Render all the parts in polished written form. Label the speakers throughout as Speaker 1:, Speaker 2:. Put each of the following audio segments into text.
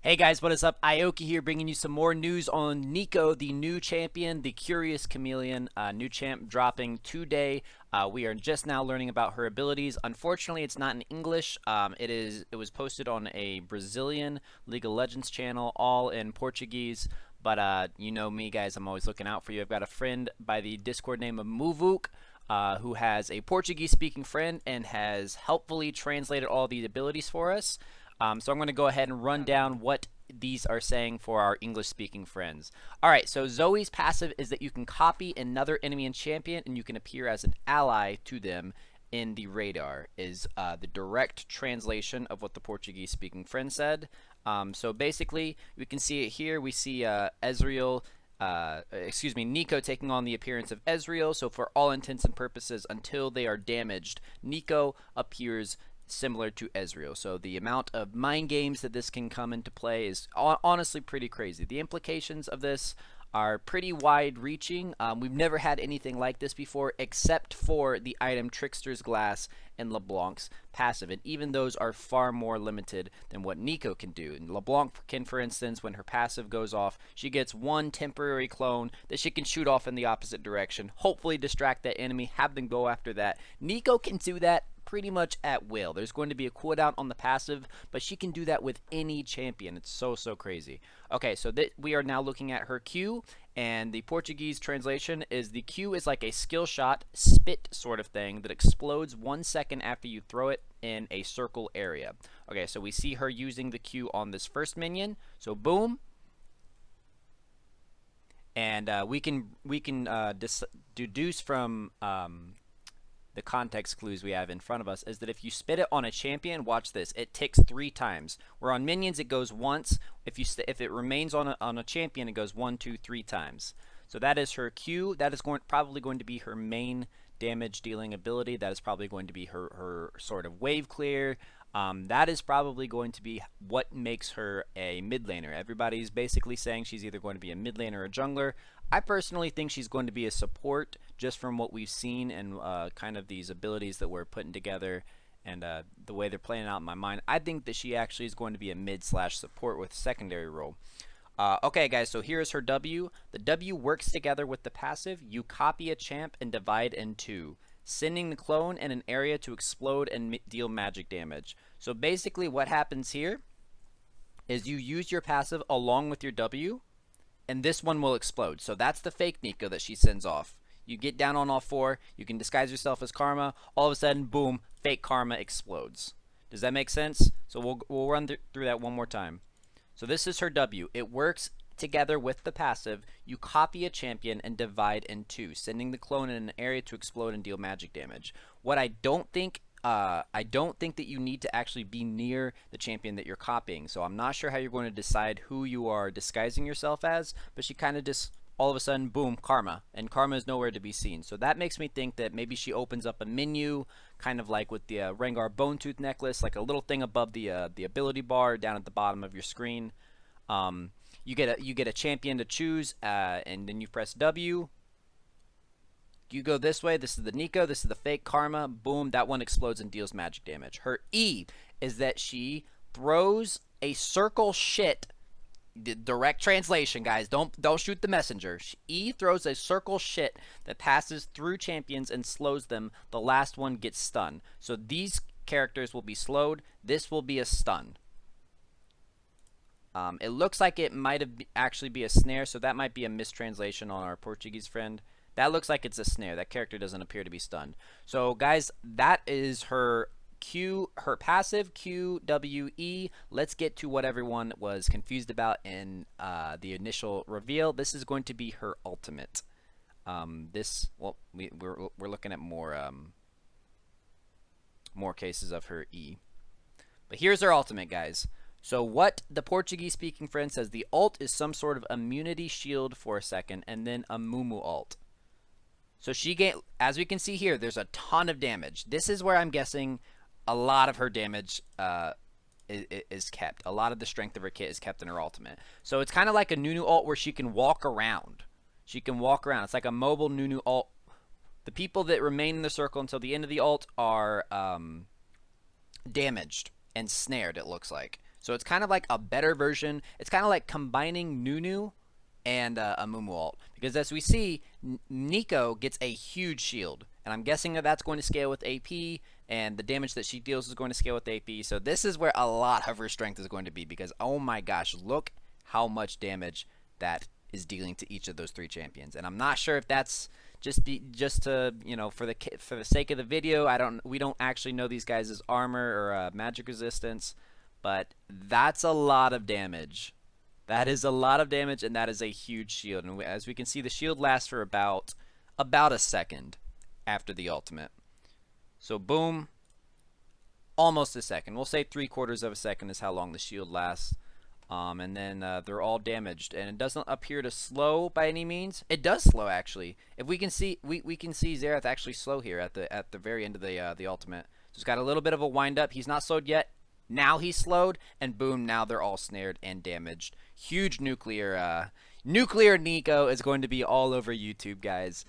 Speaker 1: Hey guys, what is up? Ioki here, bringing you some more news on NEEKO, the new champion, the Curious Chameleon. New champ dropping today. We are just now learning about her abilities. Unfortunately, it's not in English. It was posted on a Brazilian League of Legends channel, all in Portuguese. But you know me, guys. I'm always looking out for you. I've got a friend by the Discord name of Muvuk. Who has a Portuguese speaking friend and has helpfully translated all the abilities for us. So I'm going to go ahead and run down what these are saying for our English speaking friends. Alright, so Zoe's passive is that you can copy another enemy and champion and you can appear as an ally to them in the radar, is the direct translation of what the Portuguese speaking friend said. So basically, we can see it here. We see NEEKO taking on the appearance of Ezreal. So for all intents and purposes, until they are damaged, NEEKO appears similar to Ezreal. So the amount of mind games that this can come into play is honestly pretty crazy. The implications of this are pretty wide reaching. We've never had anything like this before except for the item Trickster's Glass and LeBlanc's passive, and even those are far more limited than what NEEKO can do. And LeBlanc can, for instance, when her passive goes off, she gets one temporary clone that she can shoot off in the opposite direction, hopefully distract that enemy, have them go after that. NEEKO can do that pretty much at will. There's going to be a cooldown on the passive, but she can do that with any champion. It's so crazy. Okay, so we are now looking at her Q, and the Portuguese translation is the Q is like a skill shot, spit sort of thing that explodes 1 second after you throw it in a circle area. Okay, so we see her using the Q on this first minion. So boom, and we can deduce from the context clues we have in front of us is that if you spit it on a champion, watch this, it ticks 3 times. Where on minions it goes once. If it remains on a champion, it goes 1, 2, 3 times. So that is her Q. That is probably going to be her main damage dealing ability. That is probably going to be her sort of wave clear. That is probably going to be what makes her a mid laner. Everybody's basically saying she's either going to be a mid laner or a jungler. I personally think she's going to be a support, just from what we've seen and kind of these abilities that we're putting together and the way they're playing out in my mind. I think that she actually is going to be a mid/support with secondary role. Okay, guys, so here's her W. The W works together with the passive. You copy a champ and divide in 2, sending the clone in an area to explode and deal magic damage. So basically what happens here is you use your passive along with your W, and this one will explode. So that's the fake NEEKO that she sends off. You get down on all 4, you can disguise yourself as Karma, all of a sudden, boom, fake Karma explodes. Does that make sense? So we'll run through that one more time. So this is her W. It works together with the passive. You copy a champion and divide in 2, sending the clone in an area to explode and deal magic damage. What I don't think that you need to actually be near the champion that you're copying. So I'm not sure how you're going to decide who you are disguising yourself as, but she kind of just all of a sudden, boom, Karma, and Karma is nowhere to be seen. So that makes me think that maybe she opens up a menu, kind of like with the Rengar Bone Tooth necklace, like a little thing above the ability bar down at the bottom of your screen. You get a champion to choose, and then you press W. You go this way. This is the NEEKO. This is the fake Karma. Boom, that one explodes and deals magic damage. Her E is that she throws a circle shit. Direct translation, guys. Don't shoot the messenger. E throws a circle shit that passes through champions and slows them. The last one gets stunned. So these characters will be slowed. This will be a stun. It looks like it might have actually be a snare, so that might be a mistranslation on our Portuguese friend. That looks like it's a snare. That character doesn't appear to be stunned. So guys, that is her Q, her passive, Q, W, E. Let's get to what everyone was confused about in the initial reveal. This is going to be her ultimate. We're looking at more cases of her E. But here's her ultimate, guys. So what the Portuguese speaking friend says, the ult is some sort of immunity shield for a second, and then a Mumu ult. So as we can see here, there's a ton of damage. This is where I'm guessing a lot of her damage is kept. A lot of the strength of her kit is kept in her ultimate. So it's kind of like a Nunu ult where she can walk around. She can walk around. It's like a mobile Nunu ult. The people that remain in the circle until the end of the ult are damaged and snared, it looks like. So it's kind of like a better version. It's kind of like combining Nunu and a Mumu ult. Because as we see, NEEKO gets a huge shield. And I'm guessing that that's going to scale with AP, and the damage that she deals is going to scale with AP. So this is where a lot of her strength is going to be, because oh my gosh, look how much damage that is dealing to each of those 3 champions. And I'm not sure if that's just to, you know, for the sake of the video. We don't actually know these guys' armor or magic resistance, but that's a lot of damage. That is a lot of damage, and that is a huge shield. And as we can see, the shield lasts for about a second after the ultimate. So boom, almost a second. We'll say 3/4 of a second is how long the shield lasts. And then they're all damaged, and it doesn't appear to slow by any means. It does slow, actually. If we can see, we can see Xerath actually slow here at the very end of the ultimate. So it's got a little bit of a wind up. He's not slowed yet. Now he's slowed, and boom, now they're all snared and damaged. Huge nuclear NEEKO is going to be all over YouTube, guys.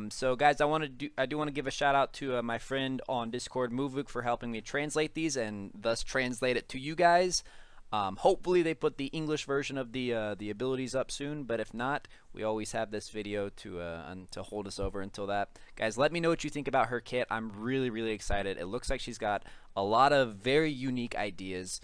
Speaker 1: So guys, I do want to give a shout out to my friend on Discord, Movuk, for helping me translate these and thus translate it to you guys. Hopefully they put the English version of the abilities up soon, but if not, we always have this video to hold us over until that. Guys, let me know what you think about her kit. I'm really excited. It looks like she's got a lot of very unique ideas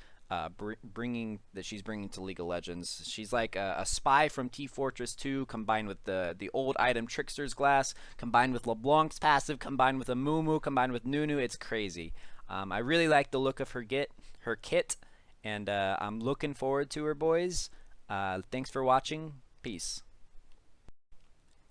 Speaker 1: she's bringing to League of Legends. She's like a spy from T-Fortress 2 combined with the old item Trickster's Glass, combined with LeBlanc's passive, combined with a Mumu, combined with Nunu. It's crazy. I really like the look of her kit. And I'm looking forward to her, boys. Thanks for watching. Peace.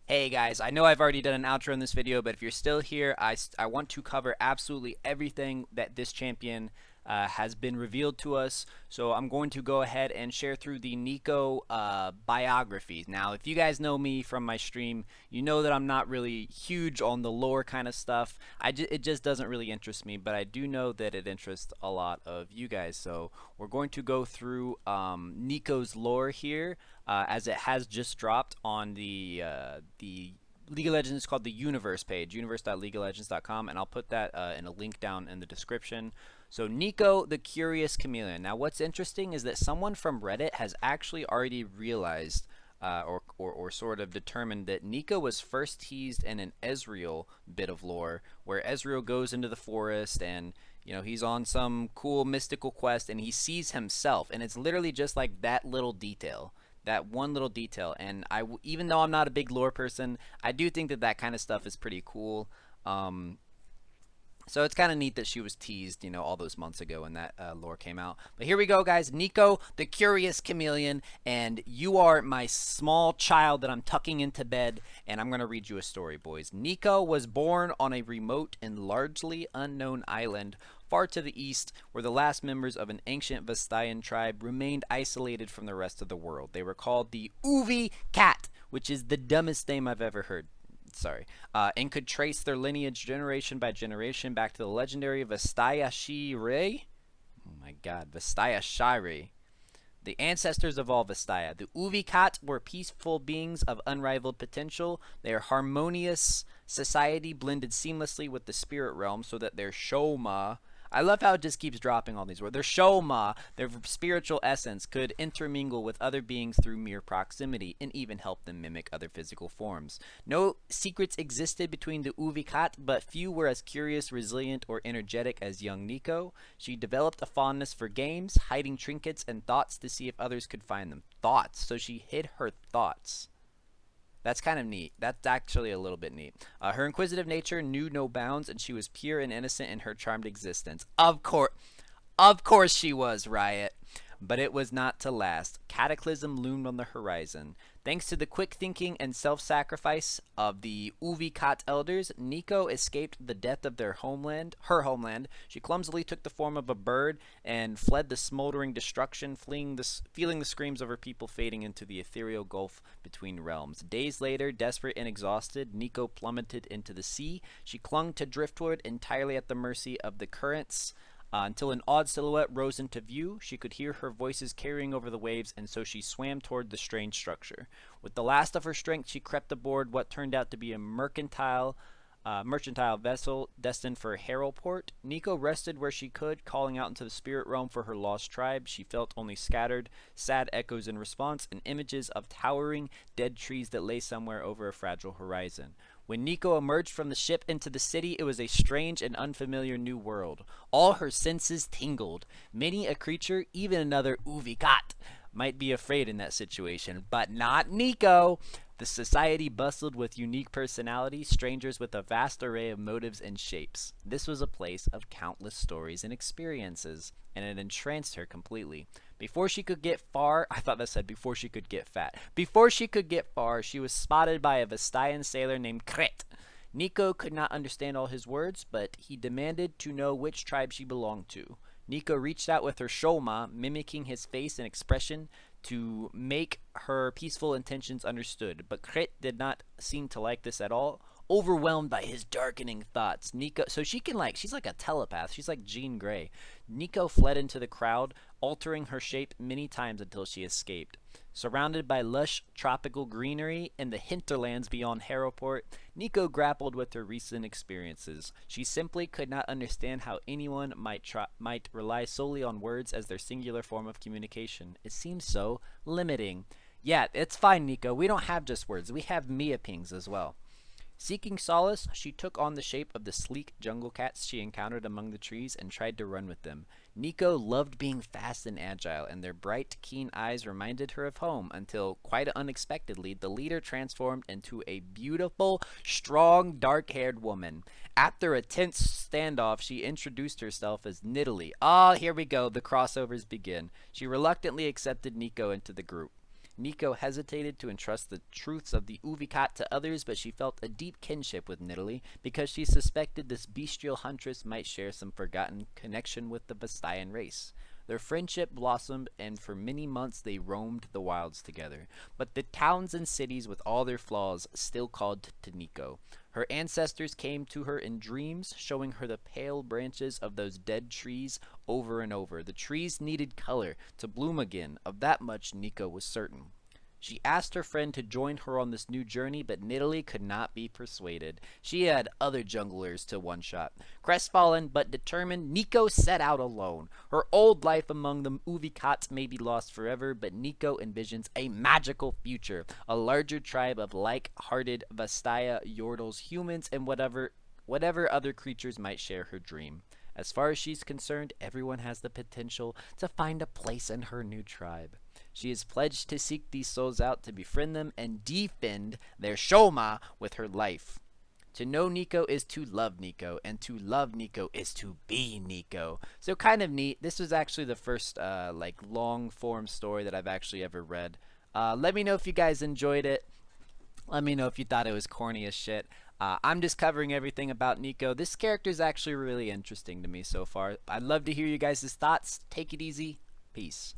Speaker 1: Hey guys, I know I've already done an outro in this video, but if you're still here, I want to cover absolutely everything that this champion has been revealed to us. So I'm going to go ahead and share through the NEEKO biography. Now, if you guys know me from my stream, you know that I'm not really huge on the lore kind of stuff. It just doesn't really interest me, but I do know that it interests a lot of you guys. So we're going to go through NEEKO's lore here, as it has just dropped on the League of Legends. It's called the Universe page, universe.leagueoflegends.com, and I'll put that in a link down in the description. So NEEKO, the Curious Chameleon. Now what's interesting is that someone from Reddit has actually already realized or sort of determined that NEEKO was first teased in an Ezreal bit of lore, where Ezreal goes into the forest and, you know, he's on some cool mystical quest and he sees himself, and it's literally just like that little detail. That one little detail. And even though I'm not a big lore person, I do think that kind of stuff is pretty cool. So it's kind of neat that she was teased, you know, all those months ago when that lore came out. But here we go, guys. NEEKO, the Curious Chameleon, and you are my small child that I'm tucking into bed, and I'm going to read you a story, boys. NEEKO was born on a remote and largely unknown island far to the east, where the last members of an ancient Vestayan tribe remained isolated from the rest of the world. They were called the Uvi Cat, which is the dumbest name I've ever heard. Sorry, and could trace their lineage generation by generation back to the legendary Vestaya Shire. Oh my god, Vestaya Shire, the ancestors of all Vestaya. The Uvikat were peaceful beings of unrivaled potential. Their harmonious society blended seamlessly with the spirit realm so that their Shoma, I love how it just keeps dropping all these words. Their Shoma, their spiritual essence, could intermingle with other beings through mere proximity and even help them mimic other physical forms. No secrets existed between the Uvikat, but few were as curious, resilient, or energetic as young NEEKO. She developed a fondness for games, hiding trinkets and thoughts to see if others could find them. Thoughts. So she hid her thoughts. That's kind of neat. That's actually a little bit neat. Her inquisitive nature knew no bounds, and she was pure and innocent in her charmed existence. Of course she was, Riot. But it was not to last. Cataclysm loomed on the horizon. Thanks to the quick thinking and self-sacrifice of the Uvikat elders, NEEKO escaped the death of her homeland. She clumsily took the form of a bird and fled the smoldering destruction, feeling the screams of her people fading into the ethereal gulf between realms. Days later, desperate and exhausted, NEEKO plummeted into the sea. She clung to driftwood, entirely at the mercy of the currents. Until an odd silhouette rose into view. She could hear her voices carrying over the waves, and so she swam toward the strange structure. With the last of her strength, she crept aboard what turned out to be a mercantile mercantile vessel destined for Harrowport. NEEKO rested where she could, calling out into the spirit realm for her lost tribe. She felt only scattered, sad echoes in response, and images of towering, dead trees that lay somewhere over a fragile horizon. When NEEKO emerged from the ship into the city, it was a strange and unfamiliar new world. All her senses tingled. Many a creature, even another Uvikat, might be afraid in that situation, but not NEEKO. The society bustled with unique personalities, strangers with a vast array of motives and shapes. This was a place of countless stories and experiences, and it entranced her completely. Before she could get far, I thought that said before she could get fat. Before she could get far, she was spotted by a Vestayan sailor named Kret. NEEKO could not understand all his words, but he demanded to know which tribe she belonged to. NEEKO reached out with her shoma, mimicking his face and expression to make her peaceful intentions understood, but Kret did not seem to like this at all. Overwhelmed by his darkening thoughts, NEEKO, so she can she's like a telepath. She's like Jean Grey. NEEKO fled into the crowd, altering her shape many times until she escaped. Surrounded by lush tropical greenery in the hinterlands beyond Harrowport, NEEKO grappled with her recent experiences. She simply could not understand how anyone might rely solely on words as their singular form of communication. It seems so limiting. Yeah, it's fine, NEEKO. We don't have just words. We have Mia pings as well. Seeking solace, she took on the shape of the sleek jungle cats she encountered among the trees and tried to run with them. NEEKO loved being fast and agile, and their bright, keen eyes reminded her of home until, quite unexpectedly, the leader transformed into a beautiful, strong, dark-haired woman. After a tense standoff, she introduced herself as Nidalee. Here we go. The crossovers begin. She reluctantly accepted NEEKO into the group. NEEKO hesitated to entrust the truths of the Uvikat to others, but she felt a deep kinship with Nidalee because she suspected this bestial huntress might share some forgotten connection with the Vestayan race. Their friendship blossomed, and for many months they roamed the wilds together. But the towns and cities, with all their flaws, still called to NEEKO. Her ancestors came to her in dreams, showing her the pale branches of those dead trees over and over. The trees needed color to bloom again. Of that much NEEKO was certain. She asked her friend to join her on this new journey, but Nidalee could not be persuaded. She had other junglers to one-shot. Crestfallen but determined, NEEKO set out alone. Her old life among the Uvikats may be lost forever, but NEEKO envisions a magical future, a larger tribe of like-hearted Vastaya Yordles, humans, and whatever other creatures might share her dream. As far as she's concerned, everyone has the potential to find a place in her new tribe. She is pledged to seek these souls out, to befriend them, and defend their shoma with her life. To know NEEKO is to love NEEKO, and to love NEEKO is to be NEEKO. So kind of neat. This was actually the first long form story that I've actually ever read. Let me know if you guys enjoyed it. Let me know if you thought it was corny as shit. I'm just covering everything about NEEKO. This character is actually really interesting to me so far. I'd love to hear you guys' thoughts. Take it easy. Peace.